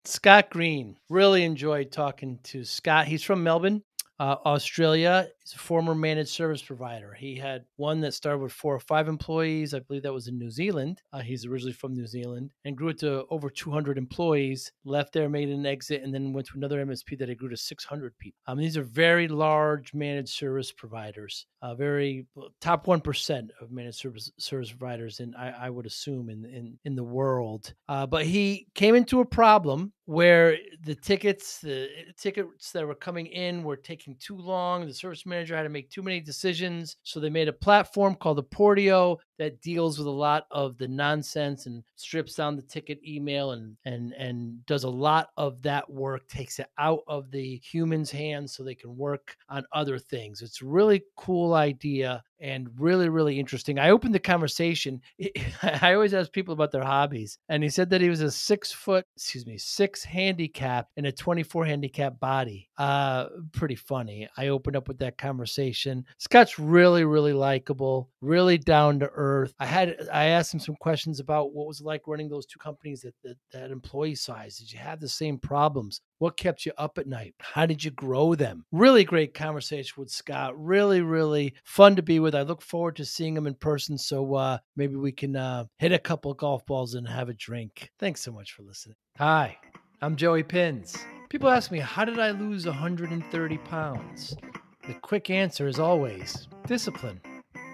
Scott Green. Really enjoyed talking to Scott. He's from Melbourne, Australia. He's a former managed service provider. He had one that started with 4 or 5 employees. I believe that was in New Zealand. He's originally from New Zealand and grew it to over 200 employees, left there, made an exit, and then went to another MSP that grew to 600 people. These are very large managed service providers, very top 1% of managed service providers, and I would assume in the world. But he came into a problem where the tickets that were coming in were taking too long. The service manager had to make too many decisions. So they made a platform called the Portio that deals with a lot of the nonsense and strips down the ticket email and does a lot of that work, takes it out of the human's hands so they can work on other things. It's a really cool idea and really, really interesting. I opened the conversation. I always ask people about their hobbies. And he said that he was a 6 handicap in a 24 handicap body. Pretty funny. I opened up with that conversation. Scott's really, really likable, really down to earth. I asked him some questions about what was it like running those 2 companies that employee size. Did you have the same problems? What kept you up at night? How did you grow them? Really great conversation with Scott. Really, really fun to be with. I look forward to seeing him in person. So maybe we can hit a couple of golf balls and have a drink. Thanks so much for listening. Hi, I'm Joey Pinz. People ask me, how did I lose 130 pounds? The quick answer is always discipline.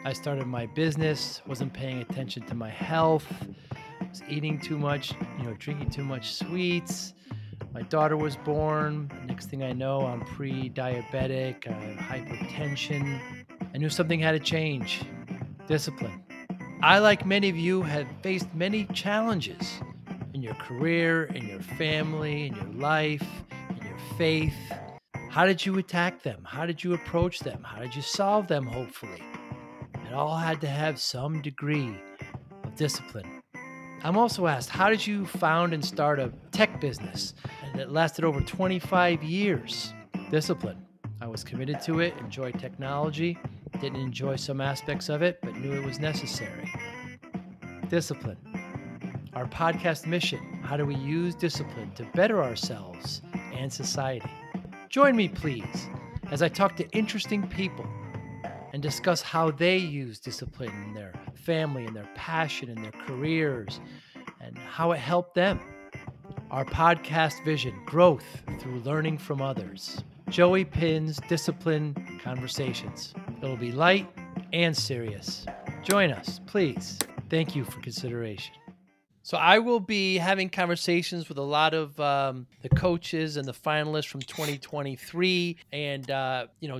I started my business, wasn't paying attention to my health, was eating too much, drinking too much sweets. My daughter was born. Next thing I know, I'm pre-diabetic, I have hypertension. I knew something had to change. Discipline. I, like many of you, have faced many challenges in your career, in your family, in your life, in your faith. How did you attack them? How did you approach them? How did you solve them, hopefully? It all had to have some degree of discipline. I'm also asked, how did you found and start a tech business that lasted over 25 years? Discipline. I was committed to it, enjoyed technology, didn't enjoy some aspects of it, but knew it was necessary. Discipline. Our podcast mission, how do we use discipline to better ourselves and society? Join me, please, as I talk to interesting people and discuss how they use discipline in their family and their passion and their careers and how it helped them. Our podcast vision, growth through learning from others. Joey Pinz Discipline Conversations. It'll be light and serious. Join us, please. Thank you for consideration. So I will be having conversations with a lot of the coaches and the finalists from 2023 and,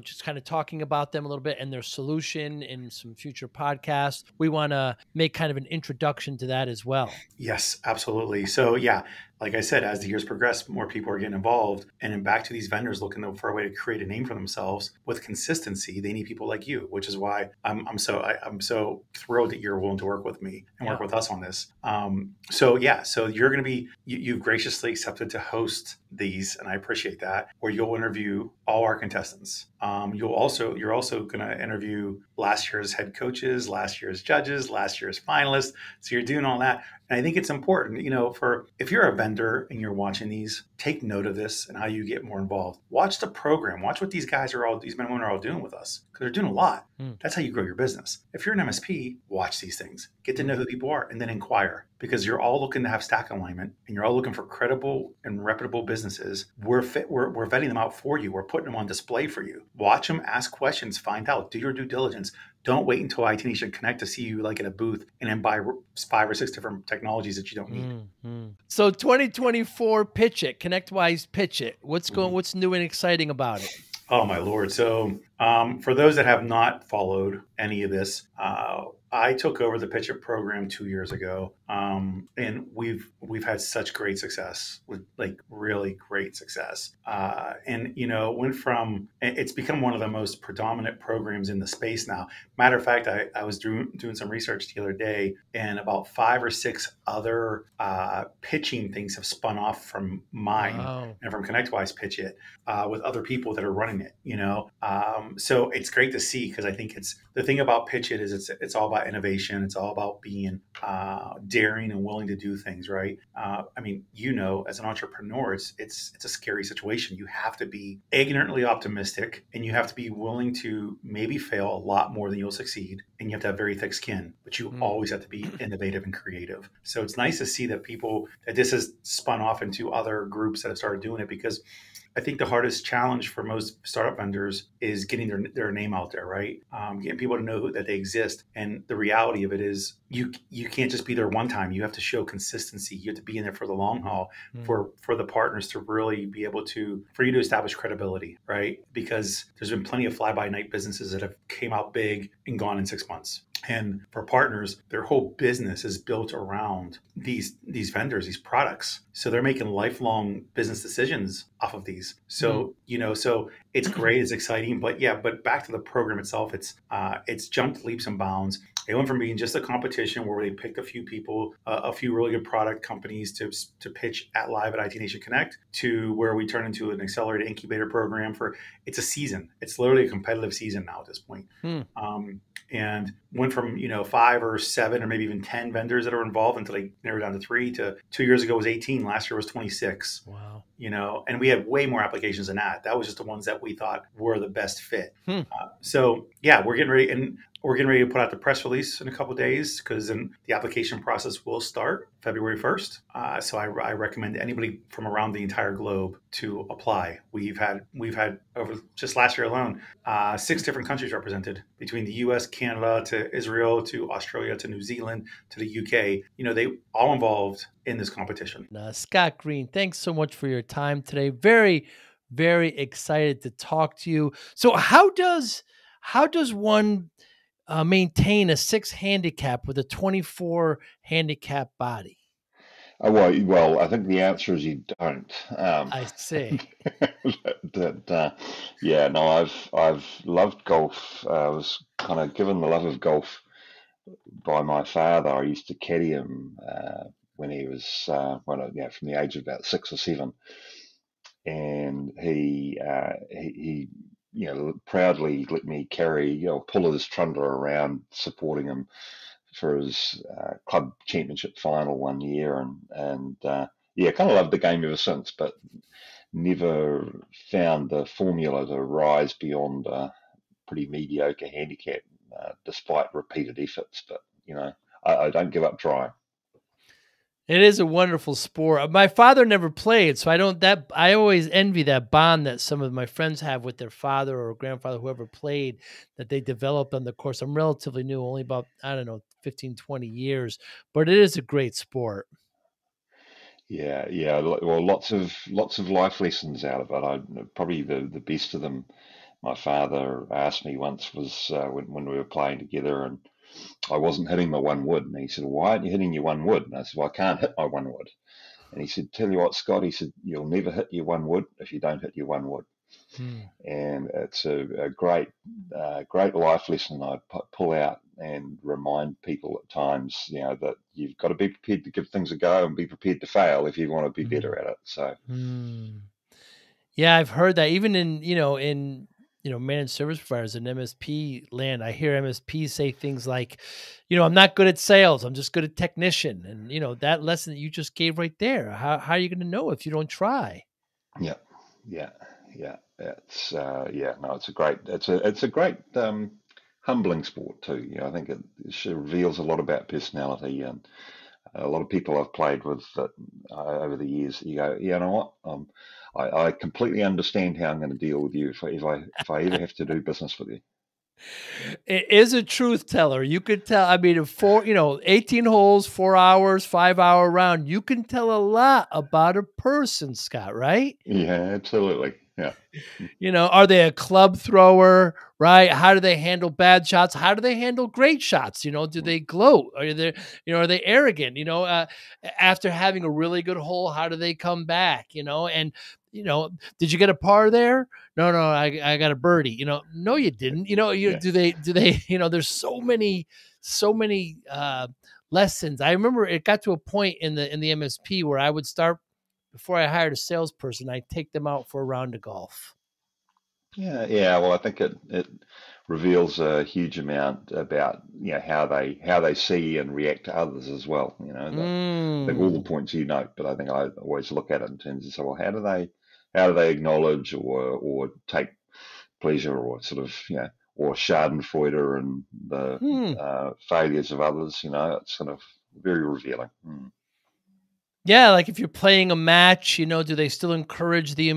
just kind of talking about them a little bit and their solution in some future podcasts. We want to make kind of an introduction to that as well. Yes, absolutely. So yeah, like I said, as the years progress, more people are getting involved, and then back to these vendors looking for a way to create a name for themselves with consistency. They need people like you, which is why I'm so thrilled that you're willing to work with me and work with us on this. So you're going to be you've graciously accepted to host these, and I appreciate that. Where you'll interview all our contestants. You're also going to interview last year's head coaches, last year's judges, last year's finalists. So you're doing all that. And I think it's important, for if you're a vendor and you're watching these, take note of this and how you get more involved. Watch the program. Watch what these men and women are all doing with us, because they're doing a lot. That's how you grow your business. If you're an MSP, watch these things. Get to know who people are and then inquire, because you're all looking to have stack alignment and you're all looking for credible and reputable businesses. We're vetting them out for you. We're putting them on display for you. Watch them, ask questions, find out, do your due diligence. Don't wait until IT Nation Connect to see you like at a booth and then buy 5 or 6 different technologies that you don't need. So 2024 PitchIT, ConnectWise PitchIT. What's new and exciting about it? Oh my Lord. So for those that have not followed any of this, I took over the PitchIT program 2 years ago, and we've had such great success, really great success. And went from, it's become one of the most predominant programs in the space now. Matter of fact, I was doing some research the other day, and about 5 or 6 other pitching things have spun off from mine and from ConnectWise PitchIT with other people that are running it. So it's great to see, because I think the thing about PitchIT is it's all about about innovation. It's all about being daring and willing to do things, right? I mean, as an entrepreneur, it's a scary situation. You have to be ignorantly optimistic, and you have to be willing to maybe fail a lot more than you'll succeed, and you have to have very thick skin, but you always have to be innovative and creative. So it's nice to see that this has spun off into other groups that have started doing it, because I think the hardest challenge for most startup vendors is getting their name out there, right? Getting people to know that they exist. And the reality of it is you can't just be there one time. You have to show consistency. You have to be in there for the long haul, for the partners to really be able for you to establish credibility, right? Because there's been plenty of fly-by-night businesses that have came out big and gone in 6 months. And for partners, their whole business is built around these vendors, these products. So they're making lifelong business decisions off of these. So, so it's great, it's exciting, but back to the program itself, it's jumped leaps and bounds. It went from being just a competition where they picked a few people, a few really good product companies to pitch at live at IT Nation Connect, to where we turn into an accelerated incubator program it's a season. It's literally a competitive season now at this point. And went from 5 or 7 or maybe even 10 vendors that are involved until they narrowed down to 3. To 2 years ago was 18. Last year was 26. Wow. And we had way more applications than that. That was just the ones that we thought were the best fit. So yeah, we're getting ready, and we're getting ready to put out the press release in a couple of days, because then the application process will start February 1st. So I recommend anybody from around the entire globe to apply. We've had over just last year alone, 6 different countries represented, between the US, Canada, to Israel, to Australia, to New Zealand, to the UK. They all involved in this competition. Scott Green, thanks so much for your time today. Very, very excited to talk to you. So how does one maintain a 6 handicap with a 24 handicap body? Well, I think the answer is you don't. I see. I've loved golf. I was kind of given the love of golf by my father. I used to caddy him when he was from the age of about 6 or 7, and he proudly let me pull his trundle around, supporting him for his club championship final one year, and kind of loved the game ever since, but never found the formula to rise beyond a pretty mediocre handicap, despite repeated efforts. But I don't give up trying. It is a wonderful sport. My father never played, so I always envy that bond that some of my friends have with their father or grandfather, whoever played, that they developed on the course. I'm relatively new, only about, 15, 20 years, but it is a great sport. Yeah. Well, lots of life lessons out of it. Probably the best of them, my father asked me once, was when we were playing together, and I wasn't hitting my 1 wood. And he said, "Why aren't you hitting your 1 wood?" And I said, "Well, I can't hit my 1 wood." And he said, "Tell you what, Scott," he said, "you'll never hit your 1 wood if you don't hit your 1 wood." And it's a great life lesson I pull out and remind people at times, that you've got to be prepared to give things a go and be prepared to fail if you want to be better at it. So, yeah, I've heard that even in managed service providers in MSP land. I hear MSPs say things like, "I'm not good at sales. I'm just good at technician." And that lesson that you just gave right there. How are you going to know if you don't try? Yeah. It's it's a great humbling sport too. I think it reveals a lot about personality, and a lot of people I've played with over the years. You go, "You know what? I completely understand how I'm going to deal with you if I ever have to do business with you." It is a truth teller. You could tell. I mean, 18 holes, 4 hours, 5-hour round. You can tell a lot about a person, Scott, right? Yeah, absolutely. Yeah. Are they a club thrower, right? How do they handle bad shots? How do they handle great shots? Do they gloat? Are they arrogant? After having a really good hole, how do they come back? And did you get a par there? No, I got a birdie. No, you didn't. Do they? There's so many lessons. I remember it got to a point in the MSP where I would start, before I hired a salesperson, I'd take them out for a round of golf. Yeah. Well, I think it reveals a huge amount about how they see and react to others as well. I think all the Mm. points you note, but I think I always look at it in terms of, so well, how do they acknowledge or take pleasure or sort of or Schadenfreude and the Hmm. failures of others. It's sort of very revealing. Yeah, like if you're playing a match, do they still encourage the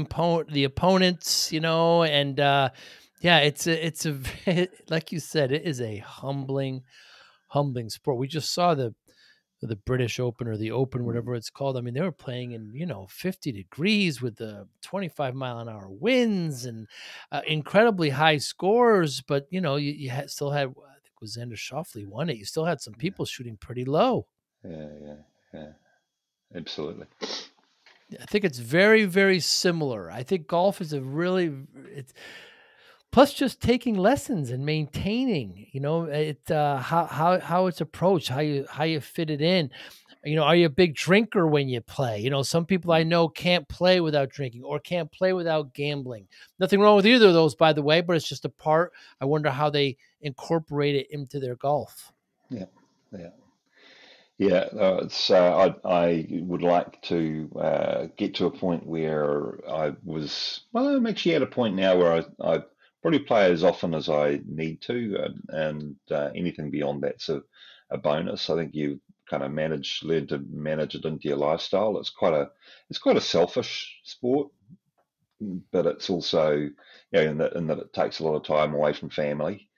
opponents, and yeah, it's a like you said, it is a humbling sport. We just saw the British Open or the Open, Mm. whatever it's called. I mean, they were playing in 50 degrees with the 25-mile-an-hour winds and incredibly high scores. But still had, I think it was Xander Schauffele won it. You still had some Yeah, people shooting pretty low. yeah, yeah, yeah, absolutely. I think it's very, very similar. I think golf is it's plus just taking lessons and maintaining, how it's approached, how you fit it in. Are you a big drinker when you play? Some people I Mm. know can't play without drinking or can't play without gambling. Nothing wrong with either of those, by the way, but it's just a part. I wonder how they incorporate it into their golf. Yeah, yeah. Yeah, it's. I would like to get to a point where I was. Well, I'm actually at a point now where I probably play as often as I need to, and anything beyond that's a bonus. I think you kind of learn to manage it into your lifestyle. It's quite a selfish sport, but it's also, in that it takes a lot of time away from family,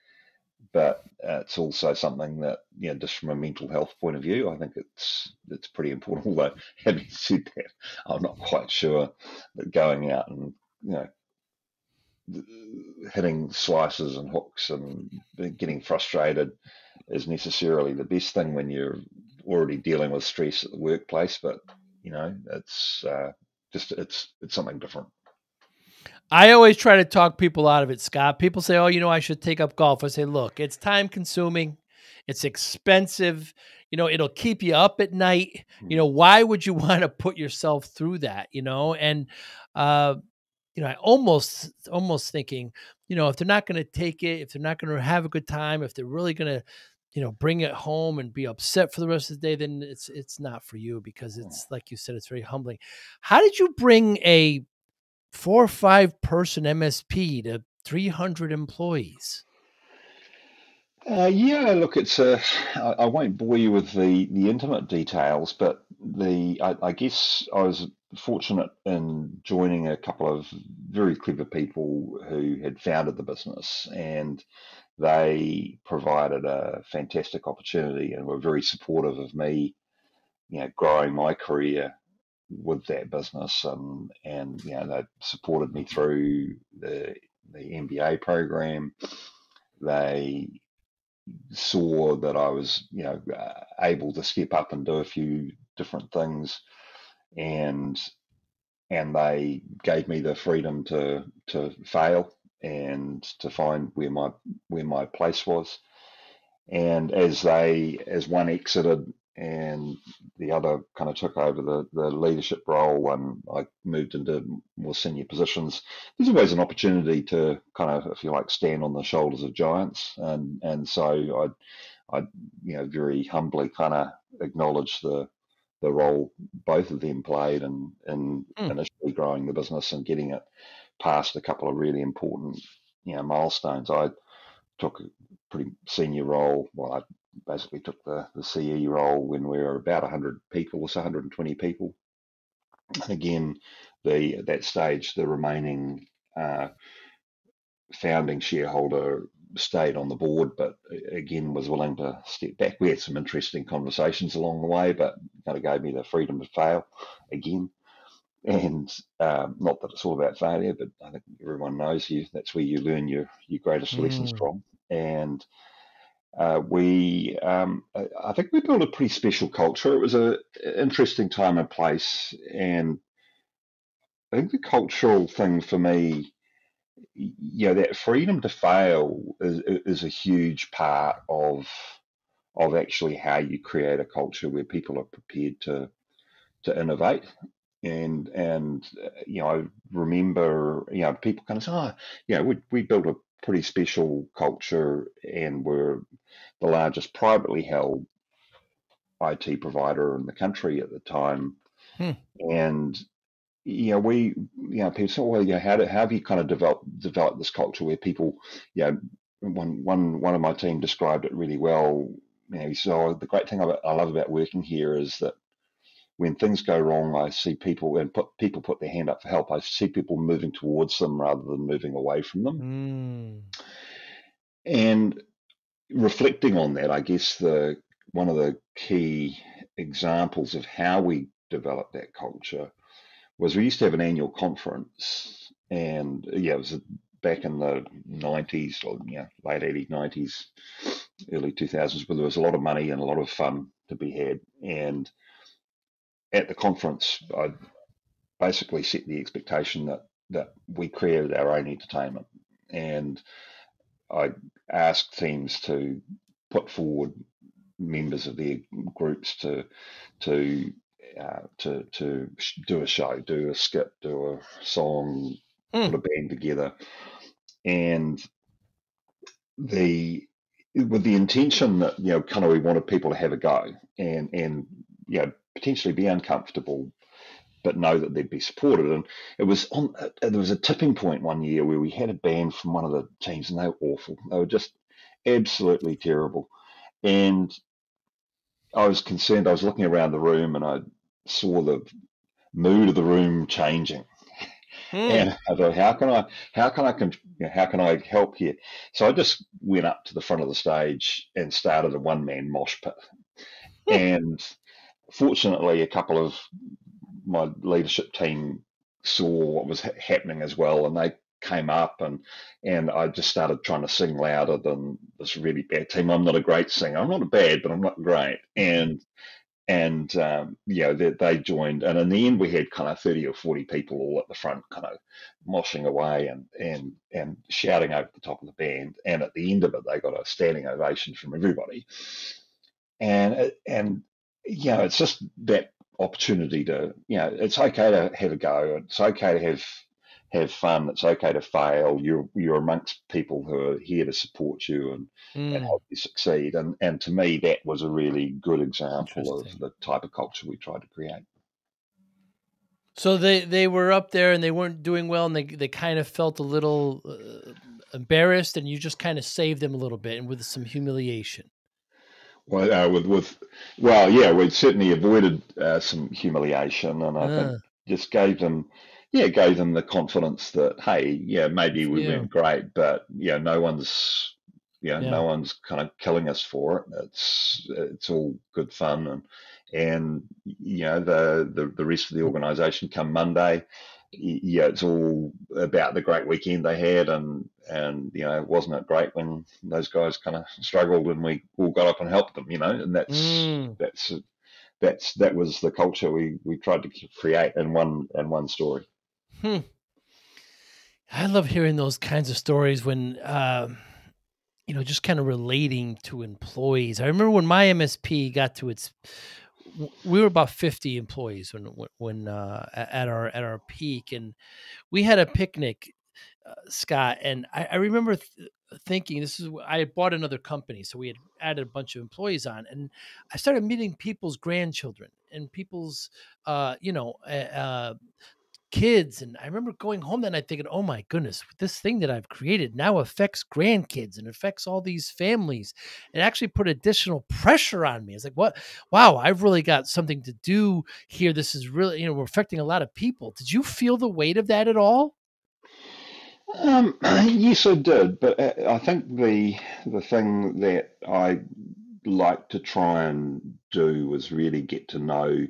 but it's also something that, just from a mental health point of view, I think it's pretty important. Although, having said that, I'm not quite sure that going out and you know hitting slices and hooks and getting frustrated is necessarily the best thing when you're already dealing with stress at the workplace. But it's just it's something different. I always try to talk people out of it, Scott. People say, "Oh, I should take up golf." I say, "Look, it's time consuming. It's expensive. It'll keep you up at night. Mm. Why would you want to put yourself through that, And uh I almost thinking, if they're not going to take it, if they're not going to have a good time, if they're really going to, bring it home and be upset for the rest of the day, then it's not for you because it's like you said, it's very humbling. How did you bring a 4 or 5 person MSP to 300 employees? Yeah, look, I won't bore you with the intimate details, but I guess I was fortunate in joining a couple of very clever people who had founded the business, and they provided a fantastic opportunity and were very supportive of me, growing my career with that business, and they supported me through the MBA program. They saw that I was, able to step up and do a few different things, and they gave me the freedom to fail and to find where my place was. And as one exited and the other kind of took over the leadership role and I moved into more senior positions, there's always an opportunity to kind of, if you like, stand on the shoulders of giants. And so I very humbly kind of acknowledge the role both of them played in Mm. initially growing the business and getting it past a couple of really important milestones. I took a pretty senior role. Well, I basically took the CE role when we were about 100 people or so, 120 people. And again, at that stage, the remaining founding shareholder stayed on the board, but again was willing to step back. We had some interesting conversations along the way, but kind of gave me the freedom to fail again. And not that it's all about failure, but I think everyone knows that's where you learn your greatest lessons Mm. from. And I think we built a pretty special culture. It was an interesting time and place, and I think the cultural thing for me, that freedom to fail is a huge part of actually how you create a culture where people are prepared to innovate. and I remember people kind of say, oh, we built a pretty special culture, and we're the largest privately held IT provider in the country at the time. And people say, well, how have you kind of developed this culture where people, one of my team described it really well. He said, oh, the great thing I love about working here is that when things go wrong, I see people people put their hand up for help. I see people moving towards them rather than moving away from them. And reflecting on that, I guess one of the key examples of how we developed that culture was we used to have an annual conference, and it was back in the 90s, or late 80s, 90s, early 2000s, where there was a lot of money and a lot of fun to be had. And at the conference, I basically set the expectation that we created our own entertainment, and I asked teams to put forward members of their groups to do a show, do a skit, do a song, put a band together, and with the intention that kind of we wanted people to have a go and potentially be uncomfortable, but know that they'd be supported. And it was there was a tipping point one year where we had a band from one of the teams, and they were awful. They were just absolutely terrible. And I was concerned. I was looking around the room, and I saw the mood of the room changing. And I thought, how can I help here? So I just went up to the front of the stage and started a one-man mosh pit. And fortunately, a couple of my leadership team saw what was happening as well, and they came up, and I just started trying to sing louder than this really bad team. I'm not a great singer. I'm not bad, but I'm not great. And they joined, and in the end we had kind of 30 or 40 people all at the front, kind of moshing away and shouting over the top of the band. And at the end of it, they got a standing ovation from everybody. And it's just that opportunity to, it's okay to have a go. It's okay to have fun. It's okay to fail. You're amongst people who are here to support you and help you succeed. And to me, that was a really good example of the type of culture we tried to create. So they were up there and they weren't doing well, and they kind of felt a little embarrassed, and you just kind of saved them a little bit, and with some humiliation. Well, we certainly avoided some humiliation, and I think just gave them the confidence that, hey, maybe we weren't great, but no one's kind of killing us for it. It's all good fun, and the rest of the organisation come Monday, it's all about the great weekend they had, and wasn't it great when those guys kind of struggled and we all got up and helped them, and that was the culture we tried to create in one story. I love hearing those kinds of stories when just kind of relating to employees. I remember when my MSP got to we were about 50 employees when at our peak, and we had a picnic, Scott. And I remember thinking, I had bought another company, so we had added a bunch of employees on, and I started meeting people's grandchildren and people's, kids. And I remember going home that night thinking, oh my goodness, this thing that I've created now affects grandkids and affects all these families. It actually put additional pressure on me. It's like, what? Wow, I've really got something to do here. This is really, we're affecting a lot of people. Did you feel the weight of that at all? Yes, I did. But I think the thing that I like to try and do was really get to know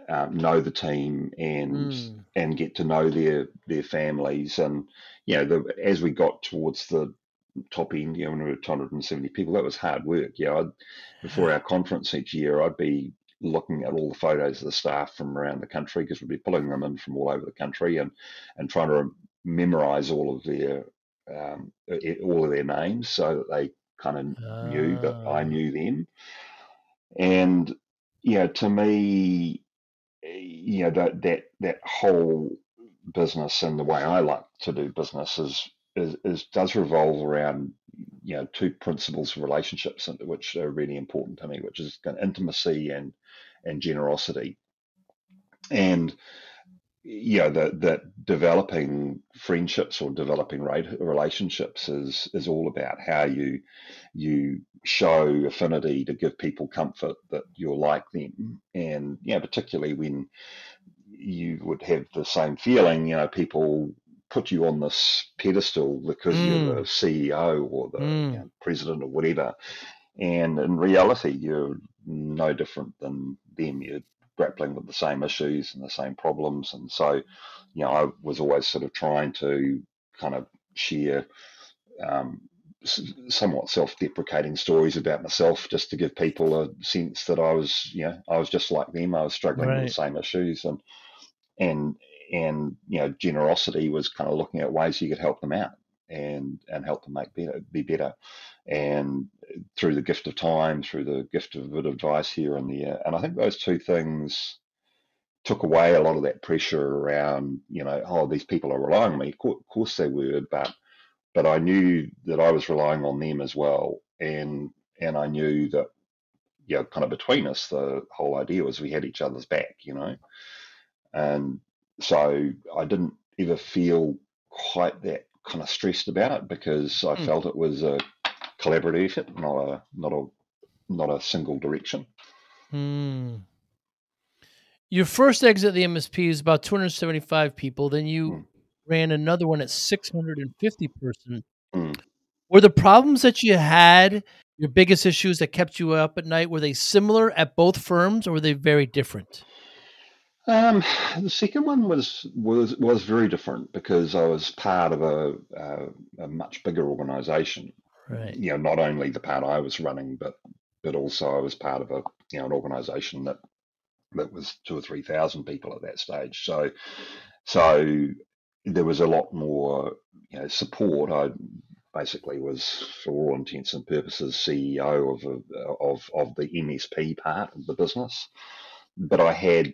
the team and get to know their families. And as we got towards the top end, when we were 270 people, that was hard work. Before our conference each year, I'd be looking at all the photos of the staff from around the country, because we'd be pulling them in from all over the country and trying to memorize all of their names so that they kind of knew that I knew them. And to me, that whole business and the way I like to do business does revolve around two principles of relationships which are really important to me, which is intimacy and generosity. And that developing friendships or developing relationships is all about how you show affinity to give people comfort that you're like them, and particularly when you would have the same feeling, people put you on this pedestal because you're the CEO or the president or whatever, and in reality you're no different than them. You're grappling with the same issues and the same problems, and so I was always sort of trying to kind of share somewhat self-deprecating stories about myself, just to give people a sense that I was just like them. I was struggling with the same issues, and generosity was kind of looking at ways you could help them out and help them be better, and through the gift of time, through the gift of a bit of advice here and there. And I think those two things took away a lot of that pressure around, these people are relying on me. Of course they were, but I knew that I was relying on them as well, and I knew that kind of between us, the whole idea was we had each other's back, and so I didn't ever feel quite that kind of stressed about it, because I felt it was a collaborative effort, not a single direction. Your first exit at the MSP is about 275 people. Then you ran another one at 650 person. Were the problems that you had, your biggest issues that kept you up at night, were they similar at both firms, or were they very different? The second one was very different, because I was part of a much bigger organization. Right. Not only the part I was running, but also I was part of an organization that was 2,000 or 3,000 people at that stage. So there was a lot more support. I basically was, for all intents and purposes, CEO of the MSP part of the business, but I had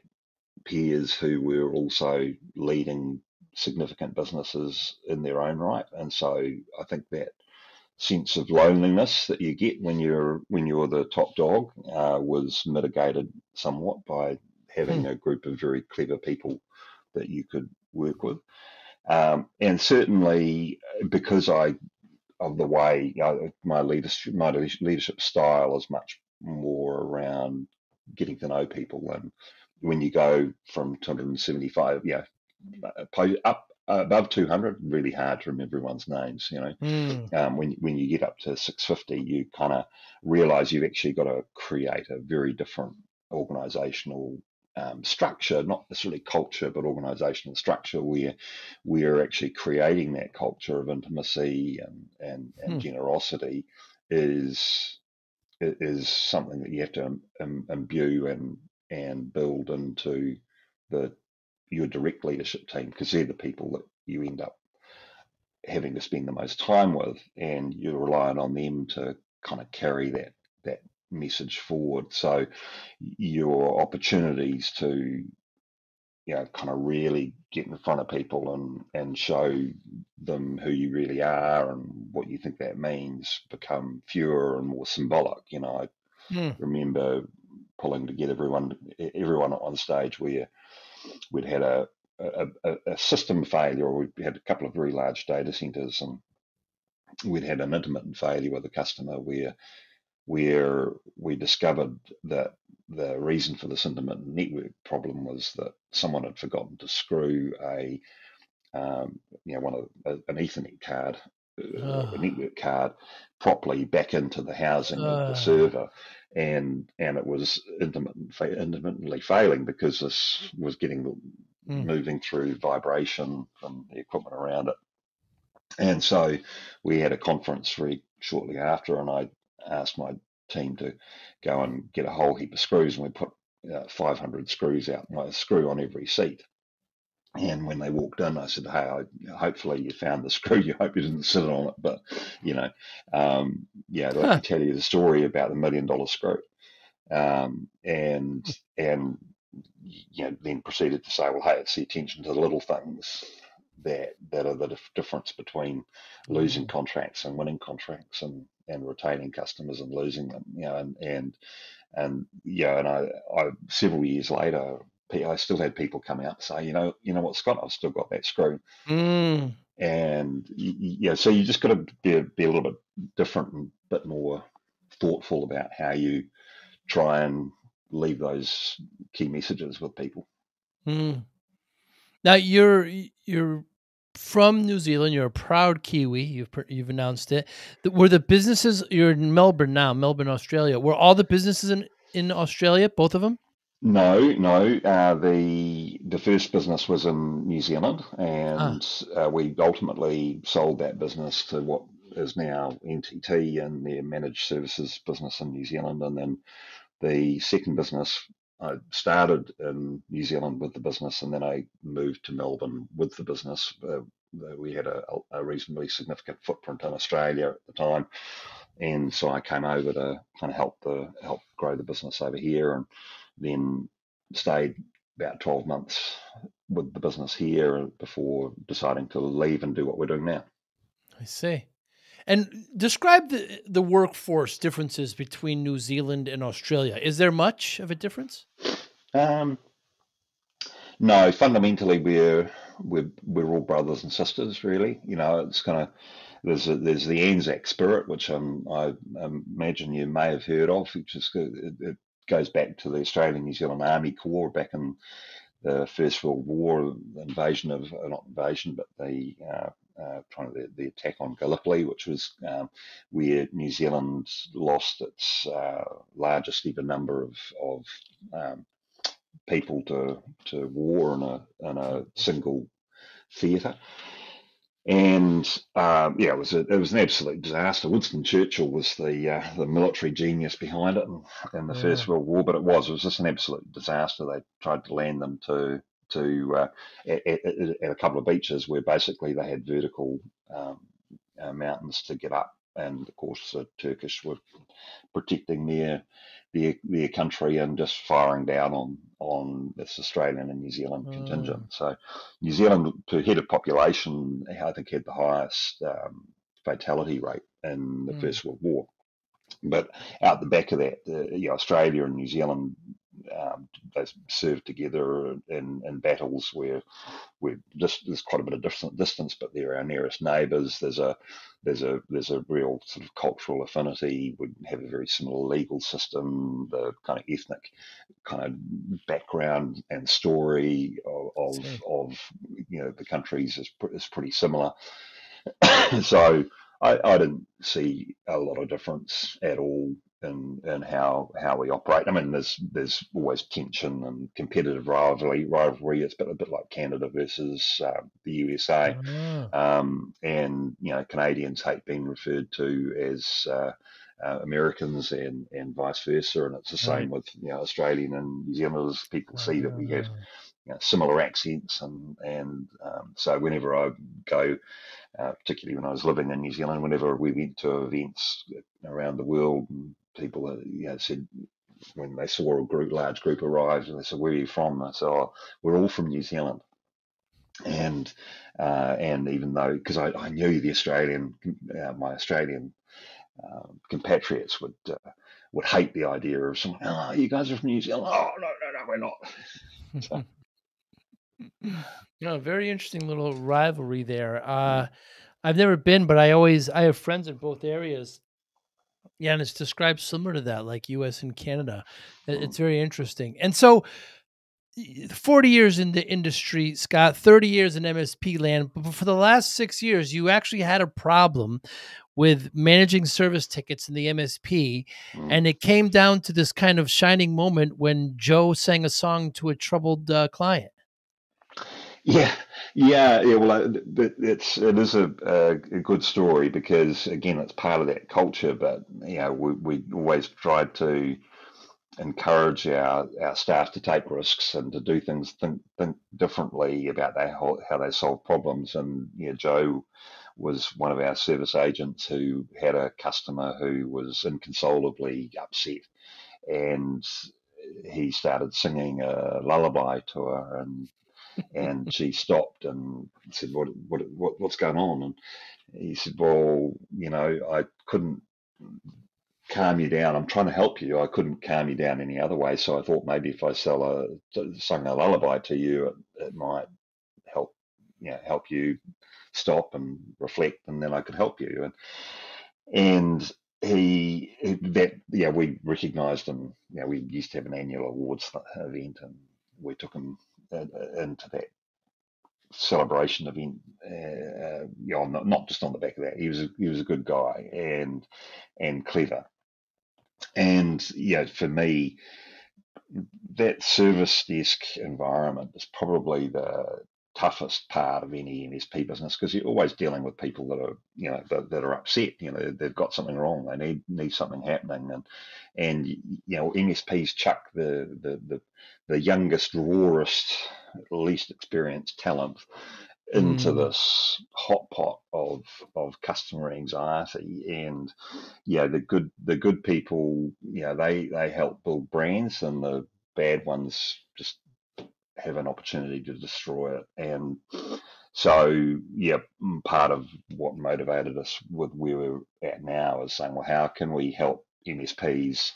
peers who were also leading significant businesses in their own right, and so I think that sense of loneliness that you get when you're the top dog was mitigated somewhat by having a group of very clever people that you could work with, and certainly because of the way my leadership style is much more around getting to know people. And when you go from 275, up above 200, really hard to remember everyone's names. When you get up to 650, you kind of realize you've actually got to create a very different organizational structure, not necessarily culture, but organizational structure, where we're actually creating that culture of intimacy and generosity is something that you have to imbue and build into your direct leadership team, because they're the people that you end up having to spend the most time with, and you're relying on them to kind of carry that message forward. So your opportunities to kind of really get in front of people and show them who you really are and what you think that means become fewer and more symbolic. I remember pulling together everyone at one stage where we'd had a system failure, or we had a couple of very large data centers, and we'd had an intermittent failure with a customer where we discovered that the reason for this intermittent network problem was that someone had forgotten to screw an Ethernet card, a network card, properly back into the housing of the server, and it was intermittently failing because this was getting moving through vibration from the equipment around it. And so we had a conference very shortly after, and I asked my team to go and get a whole heap of screws, and we put 500 screws out, a screw on every seat. And when they walked in, I said, "Hey, hopefully you found the screw. You hope you didn't sit on it." But I'd like to tell you the story about the $1 million screw, and then proceeded to say, well, hey, it's the attention to the little things that are the difference between losing contracts and winning contracts, and retaining customers and losing them. And I several years later, I still had people come out and say, you know what, Scott, I've still got that screw. And so you just got to be a little bit different and a bit more thoughtful about how you try and leave those key messages with people. Now you're from New Zealand. You're a proud Kiwi. You've announced it. Were the businesses, you're in Melbourne now, Melbourne, Australia. Were all the businesses in Australia, both of them? No. The first business was in New Zealand, and we ultimately sold that business to what is now NTT and their managed services business in New Zealand. And then the second business, I started in New Zealand with the business, and then I moved to Melbourne with the business. We had a reasonably significant footprint in Australia at the time, and so I came over to kind of help grow the business over here, and then stayed about 12 months with the business here before deciding to leave and do what we're doing now. I see. And describe the workforce differences between New Zealand and Australia. Is there much of a difference? No, fundamentally we're all brothers and sisters, really. It's kind of there's the Anzac spirit, which I imagine you may have heard of, which is it goes back to the Australian New Zealand Army Corps back in the First World War, not invasion, but the attack on Gallipoli, which was where New Zealand lost its largest ever number of people to war in a single theatre. And it was an absolute disaster. Winston Churchill was the military genius behind it in the First World War, but it was just an absolute disaster. They tried to land them at a couple of beaches where basically they had vertical mountains to get up, and of course the Turkish were protecting their country and just firing down on this Australian and New Zealand contingent. So New Zealand, per head of population, I think had the highest fatality rate in the First World War. But out the back of that, Australia and New Zealand, they served together in battles where there's quite a bit of distance, but they're our nearest neighbours. There's a real sort of cultural affinity. We have a very similar legal system. The kind of ethnic kind of background and story of the countries is pretty similar. So I didn't see a lot of difference at all in how we operate. I mean, there's always tension and competitive rivalry. It's a bit like Canada versus the USA, and Canadians hate being referred to as Americans and vice versa, and it's the same with Australian and New Zealanders. People see that we have similar accents, and so whenever I go, particularly when I was living in New Zealand, whenever we went to events around the world, people said, when they saw a large group arrive, and they said, "Where are you from?" I said, "Oh, we're all from New Zealand." And even though, because I knew my Australian compatriots would hate the idea of someone, "Oh, you guys are from New Zealand." "Oh, no, we're not." So. Very interesting little rivalry there. I've never been, but I have friends in both areas. Yeah, and it's described similar to that, like U.S. and Canada. It's very interesting. And so 40 years in the industry, Scott, 30 years in MSP land, but for the last 6 years, you actually had a problem with managing service tickets in the MSP, and it came down to this kind of shining moment when Joe sang a song to a troubled client. Yeah. Well, it is a good story because, again, it's part of that culture. But we always tried to encourage our staff to take risks and to do things, think differently about how they solve problems. And Joe was one of our service agents who had a customer who was inconsolably upset, and he started singing a lullaby to her, and she stopped and said, what's going on? And he said, well, I couldn't calm you down. I'm trying to help you. I couldn't calm you down any other way. So I thought maybe if I sung a lullaby to you, it might help, help you stop and reflect, and then I could help you. And we recognised him. We used to have an annual awards event, and we took him into that celebration event. Not just on the back of that. He was a good guy and clever. And for me, that service desk environment is probably the toughest part of any MSP business, because you're always dealing with people that are that are upset. They've got something wrong. They need something happening, and MSPs chuck the youngest, rawest, least experienced talent into this hot pot of customer anxiety. And the good people, they help build brands, and the bad ones just have an opportunity to destroy it. And so part of what motivated us with where we're at now is saying, well, how can we help MSPs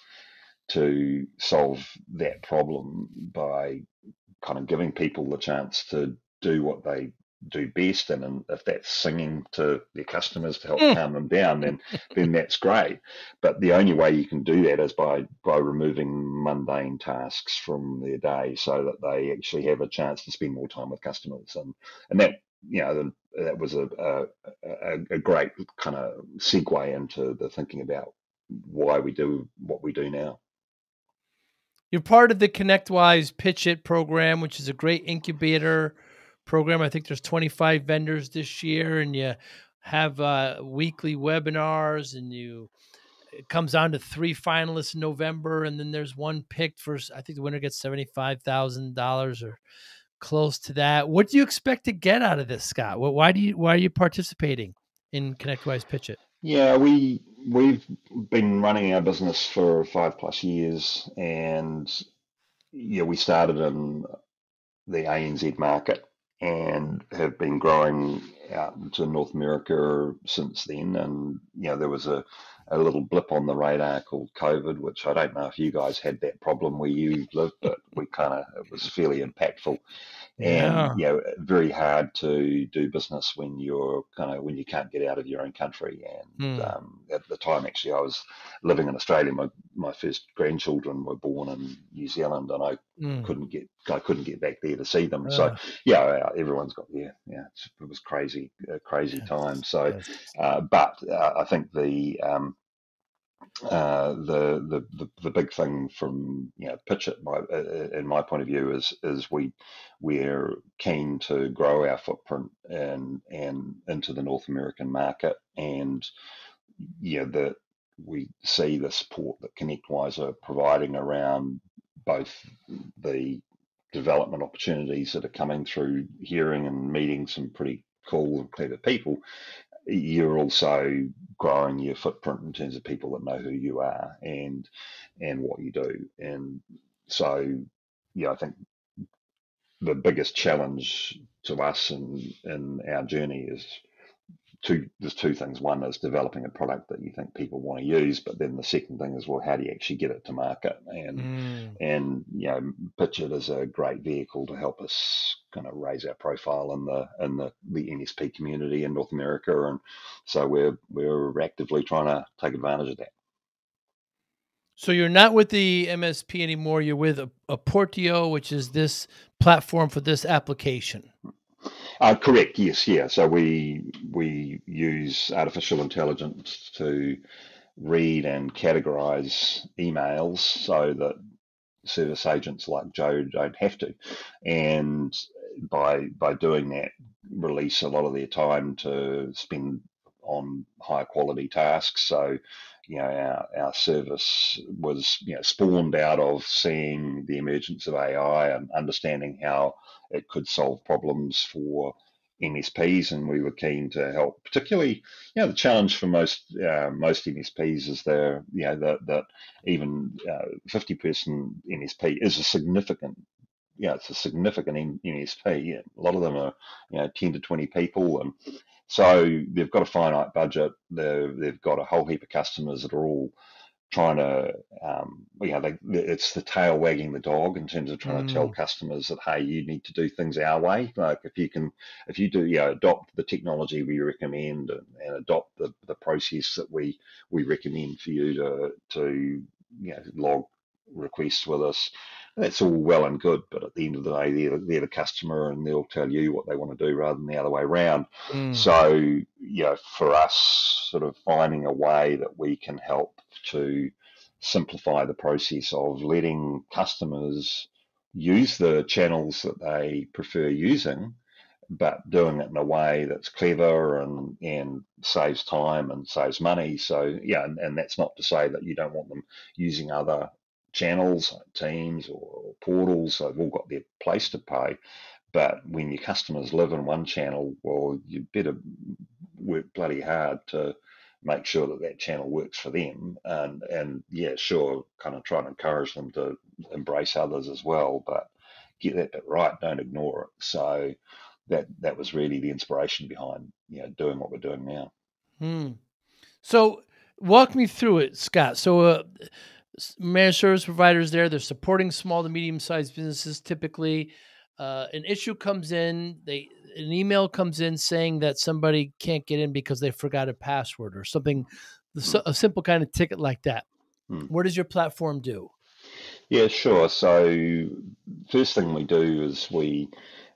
to solve that problem by kind of giving people the chance to do what they do best, and if that's singing to their customers to help calm them down, then that's great. But the only way you can do that is by removing mundane tasks from their day, so that they actually have a chance to spend more time with customers. And that that was a great kind of segue into the thinking about why we do what we do now. You're part of the ConnectWise PitchIT program, which is a great incubator program. I think there's 25 vendors this year, and you have weekly webinars, and it comes down to 3 finalists in November, and then there's one picked for, I think the winner gets $75,000 or close to that. What do you expect to get out of this, Scott? Why are you participating in ConnectWise PitchIT? Yeah, we've been running our business for 5+ years, and we started in the ANZ market and have been growing out into North America since then. And there was a little blip on the radar called COVID, which I don't know if you guys had that problem where you live, but it was fairly impactful. And very hard to do business when you can't get out of your own country. And at the time, actually, I was living in Australia. My first grandchildren were born in New Zealand, and I couldn't get back there to see them. So everyone's got it was crazy time. So, but I think the big thing from PitchIT, in my point of view, is we're keen to grow our footprint and into the North American market, and that we see the support that ConnectWise are providing around both the development opportunities that are coming through hearing and meeting some pretty cool and clever people. You're also growing your footprint in terms of people that know who you are and what you do. And so, I think the biggest challenge to us in our journey is there's two things. One is developing a product that you think people want to use, but then the second thing is, well, how do you actually get it to market? And PitchIT is a great vehicle to help us kind of raise our profile in the MSP community in North America, and so we're actively trying to take advantage of that. So you're not with the MSP anymore. You're with a Portio, which is this platform for this application. Correct. Yes. Yeah. So we use artificial intelligence to read and categorize emails so that service agents like Joe don't have to, and by doing that, release a lot of their time to spend on higher quality tasks. So our service was spawned out of seeing the emergence of AI and understanding how it could solve problems for MSPs, and we were keen to help. Particularly, the challenge for most MSPs is that even 50-person MSP is a significant. It's a significant MSP. A lot of them are 10 to 20 people, and so they've got a finite budget. They've got a whole heap of customers that are all trying to, it's the tail wagging the dog in terms of trying to tell customers that, hey, you need to do things our way. Like if you do, adopt the technology we recommend and adopt the process that we recommend for you to log requests with us. That's all well and good, but at the end of the day, they're the customer, and they'll tell you what they want to do rather than the other way around. So, for us, sort of finding a way that we can help to simplify the process of letting customers use the channels that they prefer using, but doing it in a way that's clever and saves time and saves money. So, and that's not to say that you don't want them using other channels like Teams or portals. They've all got their place to pay. But when your customers live in one channel, well, you better work bloody hard to make sure that channel works for them. And sure, kind of try and encourage them to embrace others as well, but get that bit right. Don't ignore it. So that was really the inspiration behind doing what we're doing now. So walk me through it, Scott. So managed service providers they're supporting small to medium-sized businesses typically. An issue comes in, an email comes in saying that somebody can't get in because they forgot a password or something, a simple kind of ticket like that. What does your platform do? Yeah, sure. So first thing we do is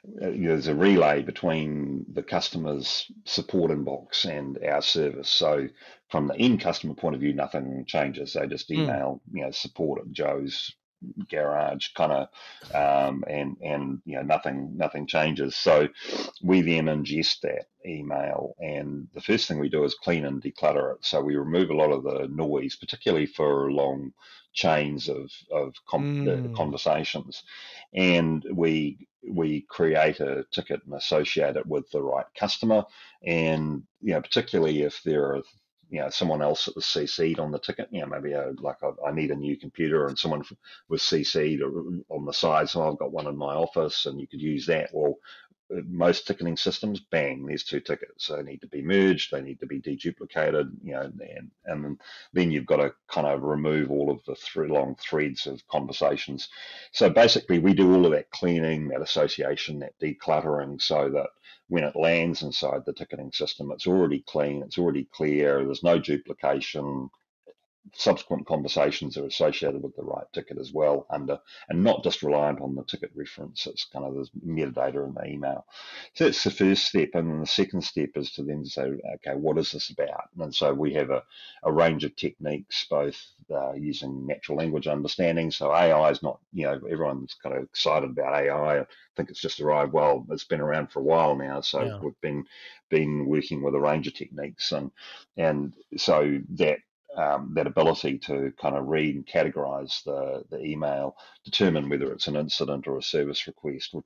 there's a relay between the customer's support inbox and our service. So from the end customer point of view, nothing changes. They just email, support at Joe's garage kind of, and nothing changes. So we then ingest that email, and the first thing we do is clean and declutter it. So we remove a lot of the noise, particularly for long chains of conversations, and we create a ticket and associate it with the right customer. And particularly if there are someone else that was CC'd on the ticket, maybe I need a new computer, and someone was CC'd on the side, so I've got one in my office and you could use that. Well, most ticketing systems, bang, there's two tickets. So they need to be merged, they need to be deduplicated, and then you've got to kind of remove all of the long threads of conversations. So basically we do all of that cleaning, that association, that decluttering, so that when it lands inside the ticketing system, it's already clean, it's already clear, there's no duplication. Subsequent conversations are associated with the right ticket as well, and not just reliant on the ticket reference. It's kind of the metadata in the email. So that's the first step, and then the second step is to then say, okay, what is this about? And so we have a range of techniques, both using natural language understanding. So AI is not, everyone's kind of excited about AI. I think it's just arrived. Well, it's been around for a while now, so we've been working with a range of techniques, and so that ability to kind of read and categorize the email, determine whether it's an incident or a service request, or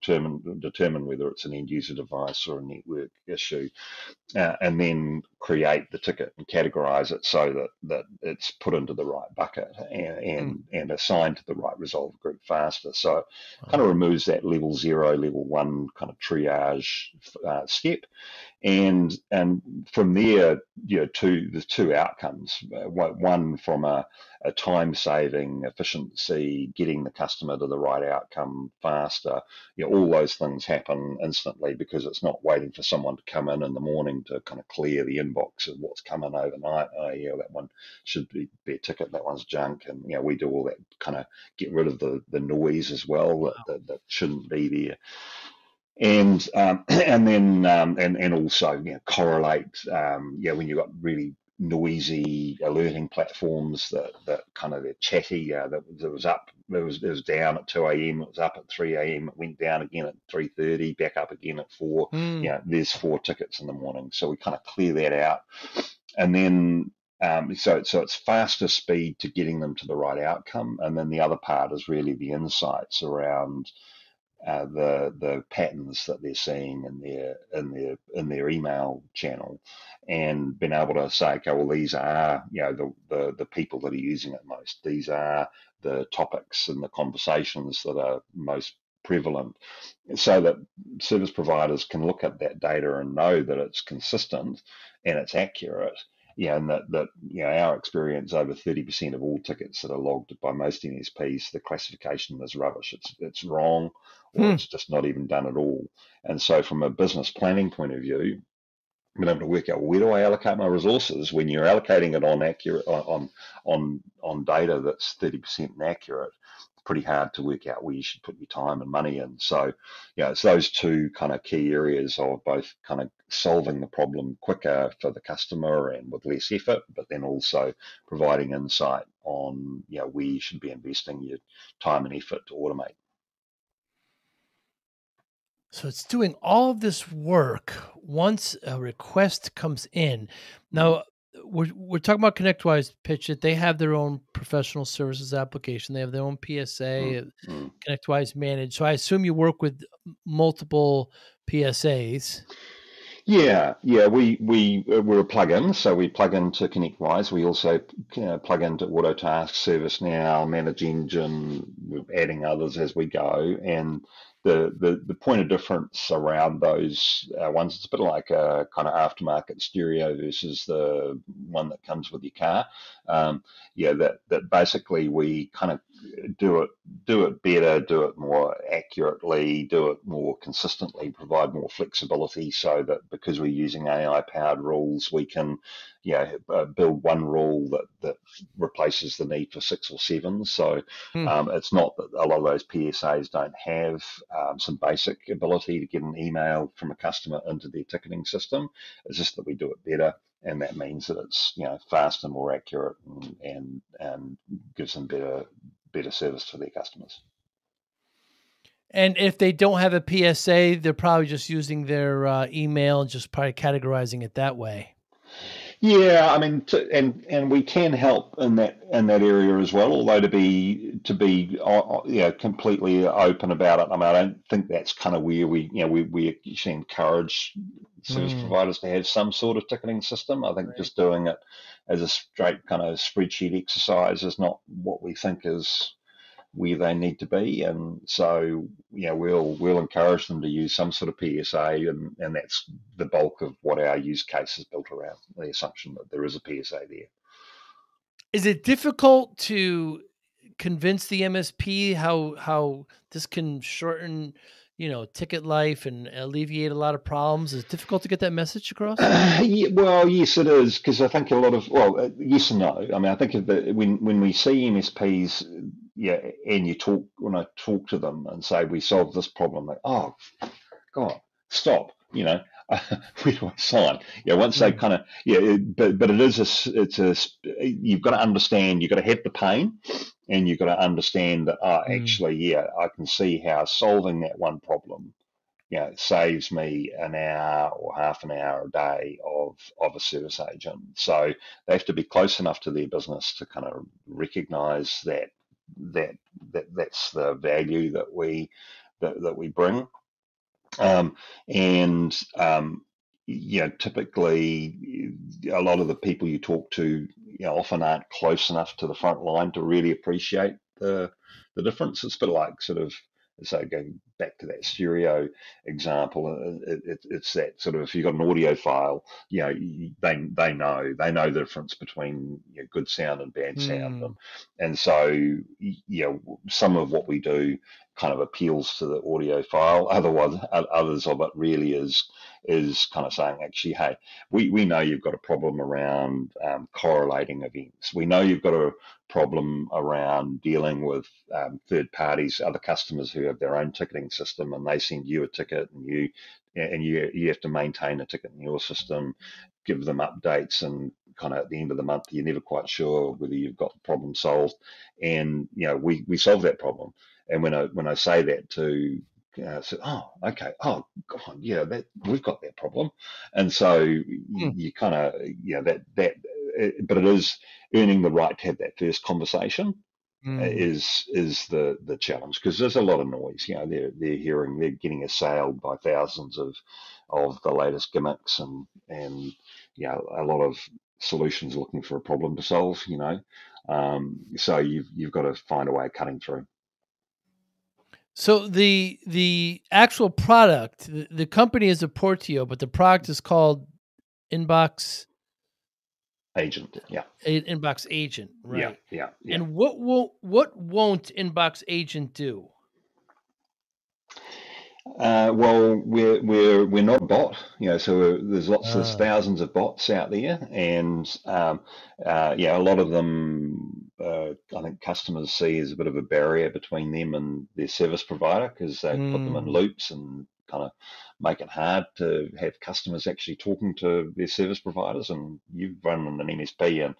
determine whether it's an end user device or a network issue, and then create the ticket and categorize it so that it's put into the right bucket and assigned to the right resolve group faster. So it kind of removes that level 0, level 1 kind of triage step. And from there, there's two outcomes. One from a time saving, efficiency, getting the customer to the right outcome faster. All those things happen instantly because it's not waiting for someone to come in the morning to kind of clear the inbox of what's coming overnight. Oh yeah, that one should be a ticket, that one's junk, and we do all that, kind of get rid of the noise as well that shouldn't be there. And then also correlate when you've got really noisy alerting platforms that kind of they're chatty. That was down at 2 a.m. It was up at 3 a.m. It went down again at 3:30, back up again at 4. There's 4 tickets in the morning, so we kind of clear that out, and then. So it's faster speed to getting them to the right outcome, and then the other part is really the insights around the patterns that they're seeing in their email channel, and being able to say, okay, well, these are the people that are using it most. These are the topics and the conversations that are most prevalent, so that service providers can look at that data and know that it's consistent and it's accurate. Yeah, and that our experience, over 30% of all tickets that are logged by most MSPs, the classification is rubbish. It's wrong, or it's just not even done at all. And so, from a business planning point of view, being able to work out, where do I allocate my resources when you're allocating it on accurate on data that's 30% inaccurate. It's pretty hard to work out where you should put your time and money in. So, it's those two kind of key areas of both kind of solving the problem quicker for the customer and with less effort, but then also providing insight on where you should be investing your time and effort to automate. So it's doing all of this work once a request comes in. Now, we're talking about ConnectWise PitchIT. They have their own professional services application. They have their own PSA, ConnectWise Managed. So I assume you work with multiple PSAs. Yeah. We're a plugin, so we plug into ConnectWise. We also plug into Autotask, ServiceNow, Manage Engine. We're adding others as we go, and the point of difference around those ones, it's a bit like a kind of aftermarket stereo versus the one that comes with your car. That basically we kind of do it better, do it more accurately, do it more consistently, provide more flexibility, so that because we're using AI-powered rules, we can build one rule that replaces the need for 6 or 7. So it's not that a lot of those PSAs don't have some basic ability to get an email from a customer into their ticketing system. It's just that we do it better, and that means that it's faster, more accurate, and gives them better service to their customers. And if they don't have a PSA, they're probably just using their email and just probably categorizing it that way. Yeah, I mean, and we can help in that area as well. Although to be completely open about it, I mean, I don't think that's kind of where we actually encourage service providers to have some sort of ticketing system. I think just doing it as a straight kind of spreadsheet exercise is not what we think is where they need to be, and so we'll encourage them to use some sort of PSA, and that's the bulk of what our use case is built around, the assumption that there is a PSA there. Is it difficult to convince the MSP how this can shorten ticket life and alleviate a lot of problems? Is it difficult to get that message across? Well, yes, it is, because I think a lot of, yes and no. I mean, I think when we see MSPs, and when I talk to them and say, we solved this problem, like, oh, God, stop, where do I sign? Once they kind of, but it is you've got to understand, you've got to have the pain, and you've got to understand that, actually, I can see how solving that one problem, saves me an hour or half an hour a day of a service agent. So they have to be close enough to their business to kind of recognize that's the value that we bring. Typically a lot of the people you talk to often aren't close enough to the front line to really appreciate the difference. It's a bit like sort of, so going back to that stereo example, it's that sort of, if you've got an audio file, they know the difference between good sound and bad sound, and so some of what we do kind of appeals to the audio file. Otherwise, others of it really is kind of saying, actually, hey, we know you've got a problem around correlating events. We know you've got a problem around dealing with third parties, other customers who have their own ticketing system, and they send you a ticket, and you have to maintain a ticket in your system, give them updates, and kind of at the end of the month, you're never quite sure whether you've got the problem solved. And we solve that problem. And when I say that to so, oh, okay, oh God, yeah, we've got that problem, and so you kind of but it is earning the right to have that first conversation, is the challenge, because there's a lot of noise. They're getting assailed by thousands of the latest gimmicks, and a lot of solutions looking for a problem to solve. So you've got to find a way of cutting through. So the actual product, the company is a Portio, but the product is called Inbox Agent. Yeah. Inbox Agent, right? Yeah. And what won't Inbox Agent do? Well, we're not a bot, so there's thousands of bots out there, and a lot of them, I think customers see as a bit of a barrier between them and their service provider, because they put them in loops and kind of make it hard to have customers actually talking to their service providers. And you've run an MSP, and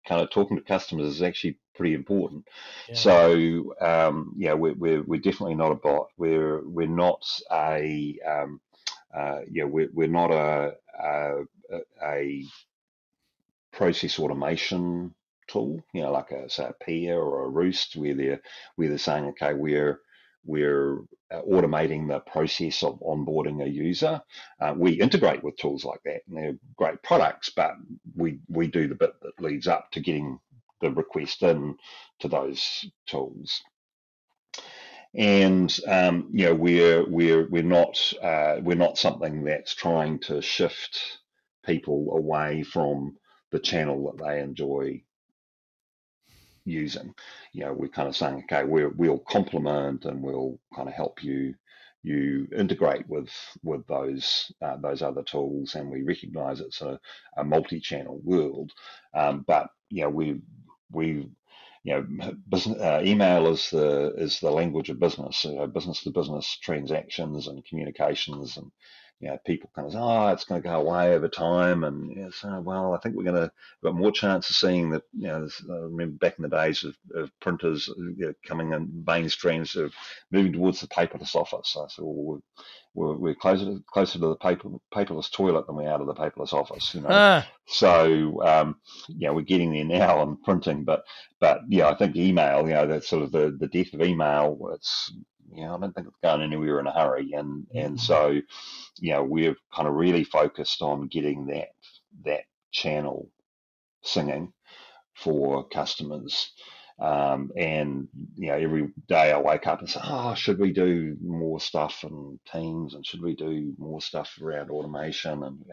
kind of talking to customers is actually pretty important. Yeah. So we're definitely not a bot. We're not a we're not a process automation tool, like say a Peer or a Roost, where they're saying, okay, we're automating the process of onboarding a user. We integrate with tools like that, and they're great products, but we do the bit that leads up to getting the request in to those tools. And we're not something that's trying to shift people away from the channel that they enjoy using. We're kind of saying, okay, we'll complement and we'll kind of help you integrate with those other tools, and we recognize it's a multi-channel world, but email is the language of business, business to business transactions and communications, and people kind of say, it's going to go away over time, and so, well, I think we're going to have more chance of seeing that. I remember back in the days of printers coming in mainstream, sort of moving towards the paperless office. So we're closer to the paperless toilet than we are to the paperless office. So we're getting there now on printing, but I think email, that's sort of the death of email. It's I don't think it's going anywhere in a hurry, and so we're kind of really focused on getting that channel singing for customers. And every day I wake up and say, should we do more stuff in Teams, and should we do more stuff around automation? And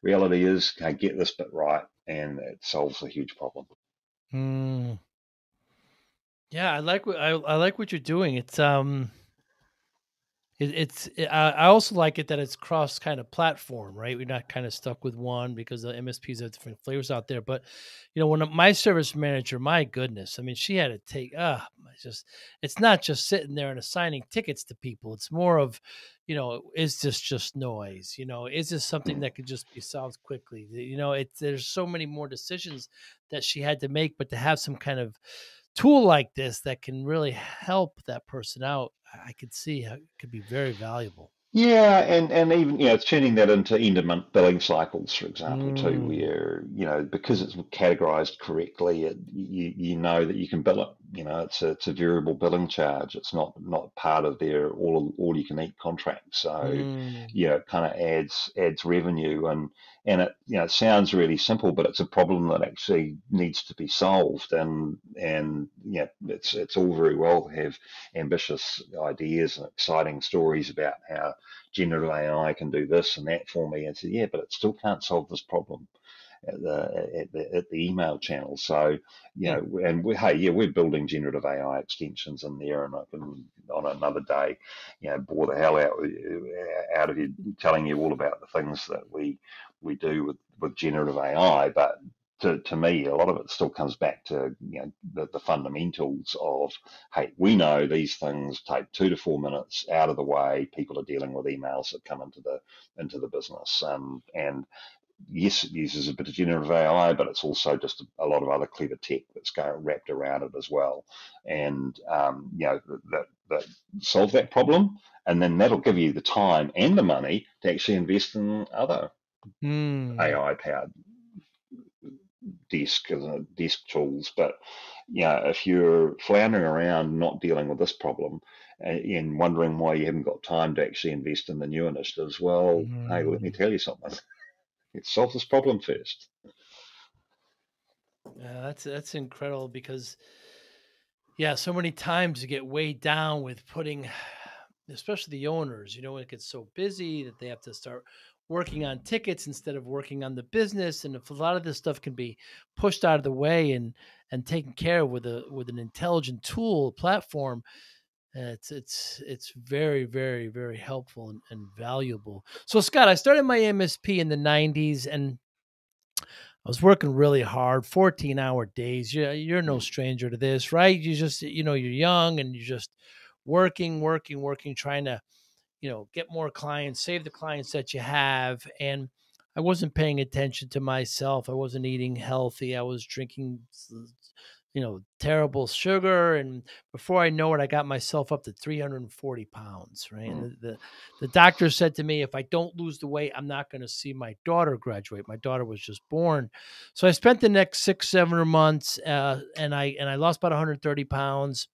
reality is, get this bit right, and it solves a huge problem. Yeah, I like what you're doing. It's I also like it that it's cross kind of platform, right? We're not kind of stuck with one, because the MSPs have different flavors out there. But when my service manager, my goodness, I mean, she had to take it's not just sitting there and assigning tickets to people. It's more of, is this just noise? Is this something that could just be solved quickly? There's so many more decisions that she had to make, but to have some kind of tool like this that can really help that person out, I could see how it could be very valuable. Yeah, and even turning that into end-of-month billing cycles, for example, too, where because it's categorized correctly, you know that you can bill it. It's a variable billing charge. It's not part of their all-you-can-eat contract. So it kind of adds revenue, and it sounds really simple, but it's a problem that actually needs to be solved. And it's all very well to have ambitious ideas and exciting stories about how generative AI can do this and that for me, and so but it still can't solve this problem at the email channel. So and we're building generative AI extensions in there, and I can on another day bore the hell out of you telling you all about the things that we do with generative AI, but to me, a lot of it still comes back to the fundamentals of, hey, we know these things take 2 to 4 minutes out of the way. People are dealing with emails that come into the business, and yes, it uses a bit of generative AI, but it's also just a lot of other clever tech that's wrapped around it as well, and that solve that problem, and then that'll give you the time and the money to actually invest in other AI-powered desk tools. But if you're floundering around not dealing with this problem and wondering why you haven't got time to actually invest in the new initiatives, well, hey, let me tell you something. Let's solve this problem first. Yeah, that's incredible because, yeah, so many times you get weighed down with putting, especially the owners, when it gets so busy that they have to start working on tickets instead of working on the business. And if a lot of this stuff can be pushed out of the way and taken care of with an intelligent tool platform, it's very, very, very helpful and valuable. So Scott, I started my MSP in the 90s, and I was working really hard, 14-hour days. You're no stranger to this, right? You just, you're young and you're just working, trying to, get more clients, save the clients that you have. And I wasn't paying attention to myself. I wasn't eating healthy. I was drinking, terrible sugar. And before I know it, I got myself up to 340 pounds, right? And the doctor said to me, if I don't lose the weight, I'm not going to see my daughter graduate. My daughter was just born. So I spent the next 6-7 months and I lost about 130 pounds,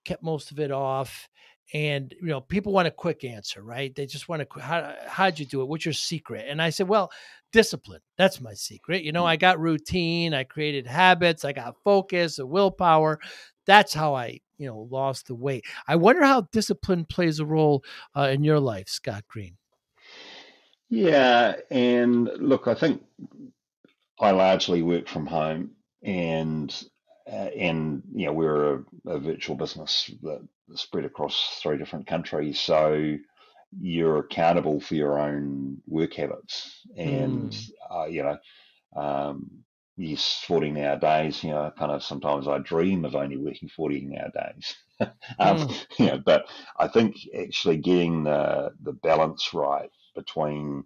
kept most of it off. And, people want a quick answer, right? They just want to, how'd you do it? What's your secret? And I said, well, discipline. That's my secret. I got routine. I created habits. I got focus, a willpower. That's how I, lost the weight. I wonder how discipline plays a role in your life, Scott Green. Yeah. And look, I think I largely work from home, and we're a virtual business that spread across 3 different countries. So you're accountable for your own work habits, and yes, 14-hour days. Kind of sometimes I dream of only working 14-hour days. But I think actually getting the balance right between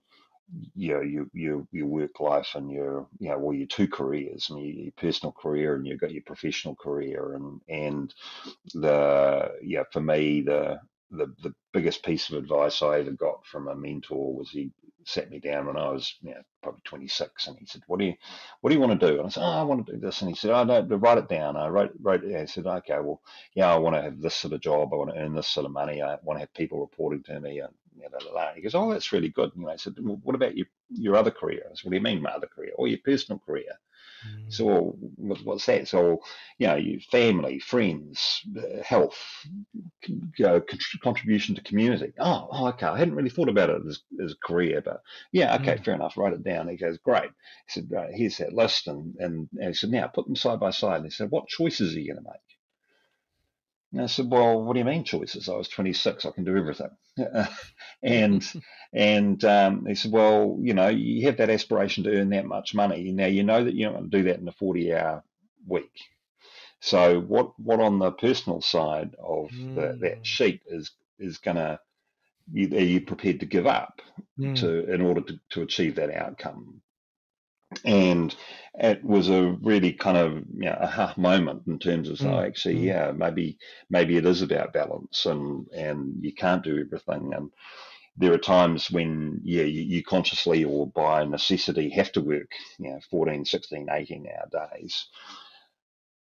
your work life and your 2 careers, your personal career and you've got your professional career, and for me the biggest piece of advice I ever got from a mentor was he sat me down when I was probably 26, and he said, what do you want to do? And I said, I want to do this. And he said, no, write it down. I wrote it down. He said, okay, well, I want to have this sort of job, I want to earn this sort of money, I want to have people reporting to me, and he goes, oh, that's really good. I said, well, what about your other career? I said, what do you mean my other career? Or your personal career? So, well, what's that? So, your family, friends, health, contribution to community. Oh, okay. I hadn't really thought about it as a career, but okay, fair enough. Write it down. He goes, great. He said, here's that list, and he said, now put them side by side. And he said, what choices are you going to make? And I said, well, what do you mean choices? I was 26. I can do everything. and he said, well, you have that aspiration to earn that much money. Now, you know that you're not going to do that in a 40-hour week. So what on the personal side of that sheet is going to, are you prepared to give up in order to achieve that outcome? And it was a really kind of aha moment in terms of maybe it is about balance, and you can't do everything, and there are times when you consciously or by necessity have to work 14, 16, 18-hour days.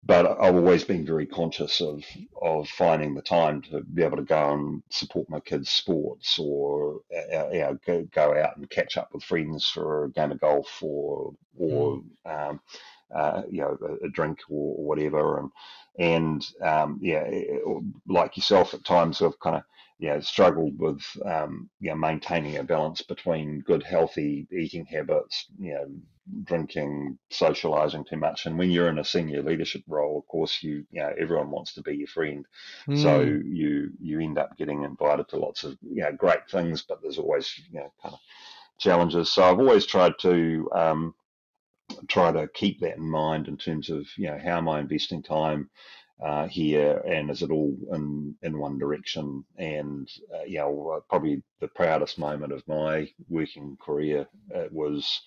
But I've always been very conscious of finding the time to be able to go and support my kids' sports, or go out and catch up with friends for a game of golf, or a drink or whatever. And like yourself, at times I've kind of struggled with maintaining a balance between good, healthy eating habits, drinking, socializing too much. And when you're in a senior leadership role, of course, everyone wants to be your friend. So you end up getting invited to lots of great things, but there's always kind of challenges. So I've always tried to keep that in mind in terms of how am I investing time here, and is it all in one direction? And probably the proudest moment of my working career was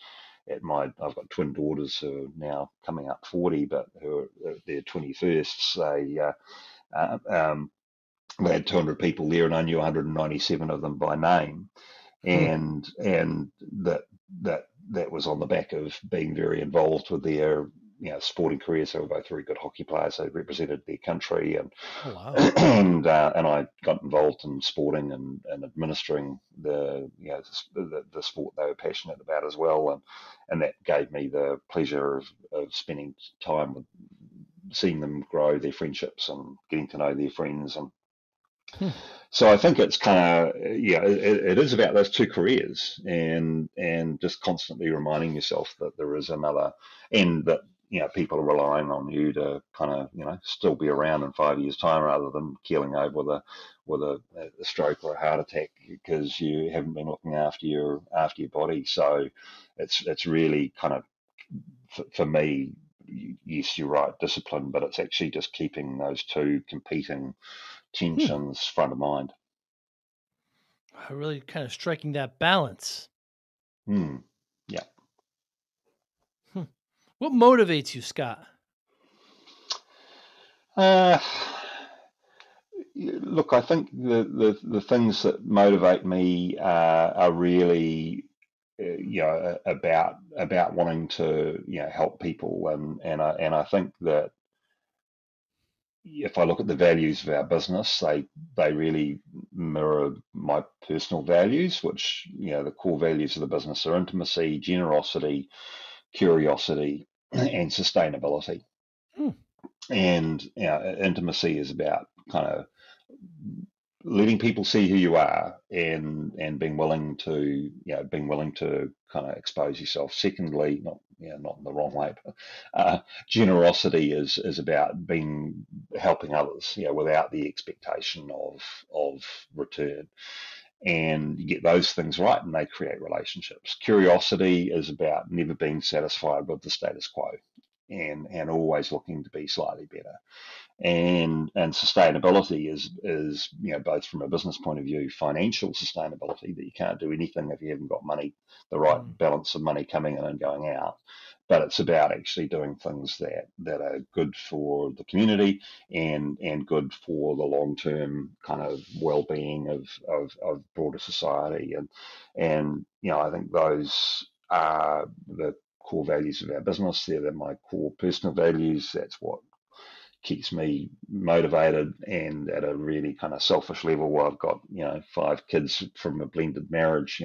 I've got twin daughters who are now coming up 40, but who are their 21st. They had 200 people there, and I knew 197 of them by name, and that that was on the back of being very involved with their sporting careers. They were both very good hockey players. They represented their country, and Oh, wow. and I got involved in sporting and administering the sport they were passionate about as well, and that gave me the pleasure of spending time with seeing them grow their friendships and getting to know their friends. And so I think it's kind of, it is about those two careers, and just constantly reminding yourself that there is another, and that people are relying on you to kind of still be around in 5 years' time, rather than keeling over with a stroke or a heart attack because you haven't been looking after your body. So it's really kind of, for me, yes, you're right, discipline, but it's actually just keeping those two competing tensions front of mind. Really kind of striking that balance. Yeah. What motivates you, Scott? Look, I think the things that motivate me are really about wanting to help people, and I think that if I look at the values of our business, they really mirror my personal values, which the core values of the business are intimacy, generosity, curiosity, and sustainability. And intimacy is about kind of letting people see who you are, and being willing to kind of expose yourself. Secondly, not in the wrong way, but generosity is about helping others, without the expectation of return. And you get those things right, and they create relationships. Curiosity is about never being satisfied with the status quo, and always looking to be slightly better. And sustainability is both from a business point of view, financial sustainability, that you can't do anything if you haven't got money, the right balance of money coming in and going out. But it's about actually doing things that are good for the community, and good for the long term kind of well-being of broader society. And I think those are the core values of our business. They're my core personal values. That's what keeps me motivated. And at a really kind of selfish level, where I've got 5 kids from a blended marriage,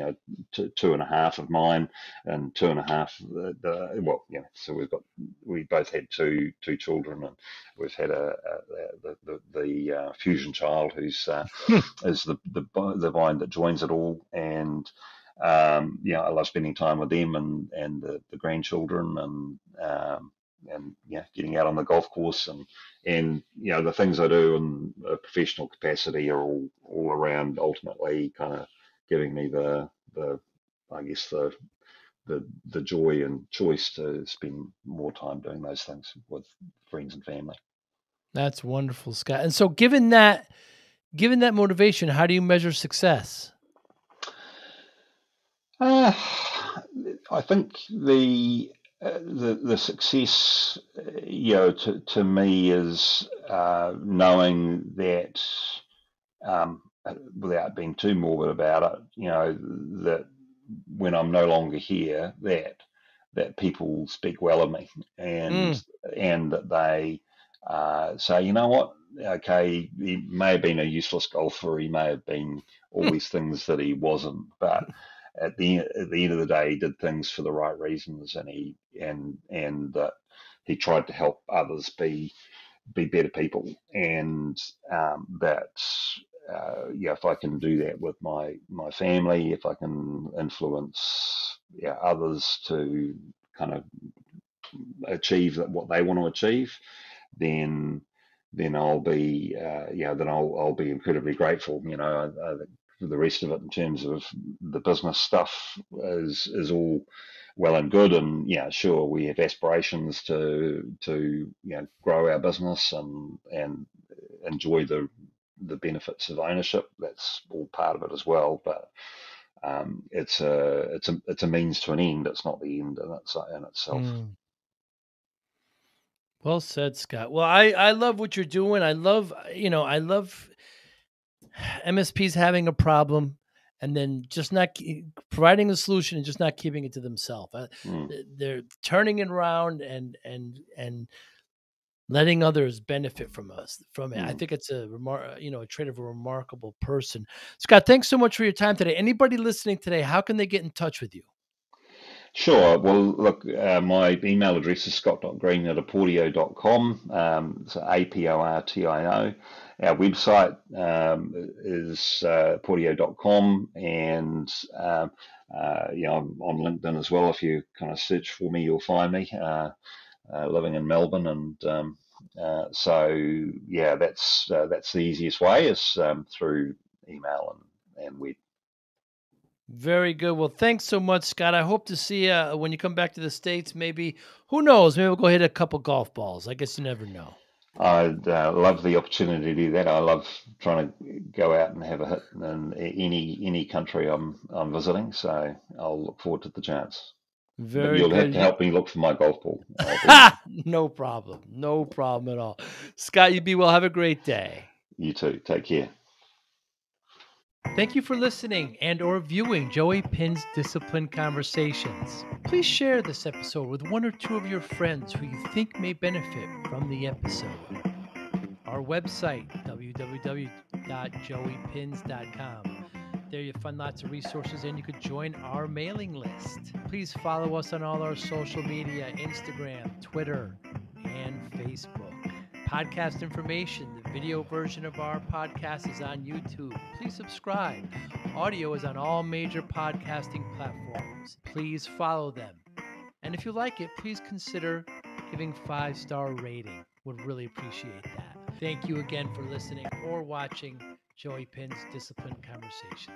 2.5 of mine and 2.5 so we both had two children, and we've had the fusion child who's is the vine that joins it all. And I love spending time with them and the grandchildren, and getting out on the golf course, and the things I do in a professional capacity are all around ultimately kind of giving me the joy and choice to spend more time doing those things with friends and family. That's wonderful, Scott. And so given that motivation, how do you measure success? I think the success, to me, is knowing that, without being too morbid about it, that when I'm no longer here, that people speak well of me, and that they say, you know what, okay, he may have been a useless golfer, he may have been all these things that he wasn't, but at the end of the day, he did things for the right reasons, and that he tried to help others be better people, and that if I can do that with my family, if I can influence others to kind of achieve what they want to achieve, then I'll be I'll be incredibly grateful. I think the rest of it in terms of the business stuff is all well and good, and sure, we have aspirations to grow our business and enjoy the benefits of ownership. That's all part of it as well, but it's a means to an end. It's not the end in itself. Well said, Scott. Well, I love what you're doing. I love MSPs having a problem, and then just not providing the solution and just not keeping it to themselves. They're turning it around and letting others benefit from it. I think it's a trait of a remarkable person. Scott, thanks so much for your time today. Anybody listening today, how can they get in touch with you? Sure. Well, look, my email address is scott.green@portio.com. So APORTIO. Our website is portio.com, and I'm on LinkedIn as well. If you kind of search for me, you'll find me. Living in Melbourne, and so yeah, that's the easiest way is through email and web. Very good. Well, thanks so much, Scott. I hope to see you when you come back to the States. Maybe, who knows? Maybe we'll go hit a couple golf balls. I guess you never know. I'd love the opportunity to do that. I love trying to go out and have a hit in any country I'm visiting. So I'll look forward to the chance. Very but you'll good. have to help me look for my golf ball. No problem. No problem at all. Scott, you be well. Have a great day. You too. Take care. Thank you for listening and or viewing Joey Pinz Discipline Conversations. Please share this episode with one or two of your friends who you think may benefit from the episode. Our website, www.joeypinz.com. There you'll find lots of resources and you could join our mailing list. Please follow us on all our social media, Instagram, Twitter, and Facebook. Podcast information, the video version of our podcast is on YouTube. Please subscribe. Audio is on all major podcasting platforms. Please follow them. And if you like it, please consider giving 5-star rating. Would really appreciate that. Thank you again for listening or watching Joey Pinz Discipline Conversation.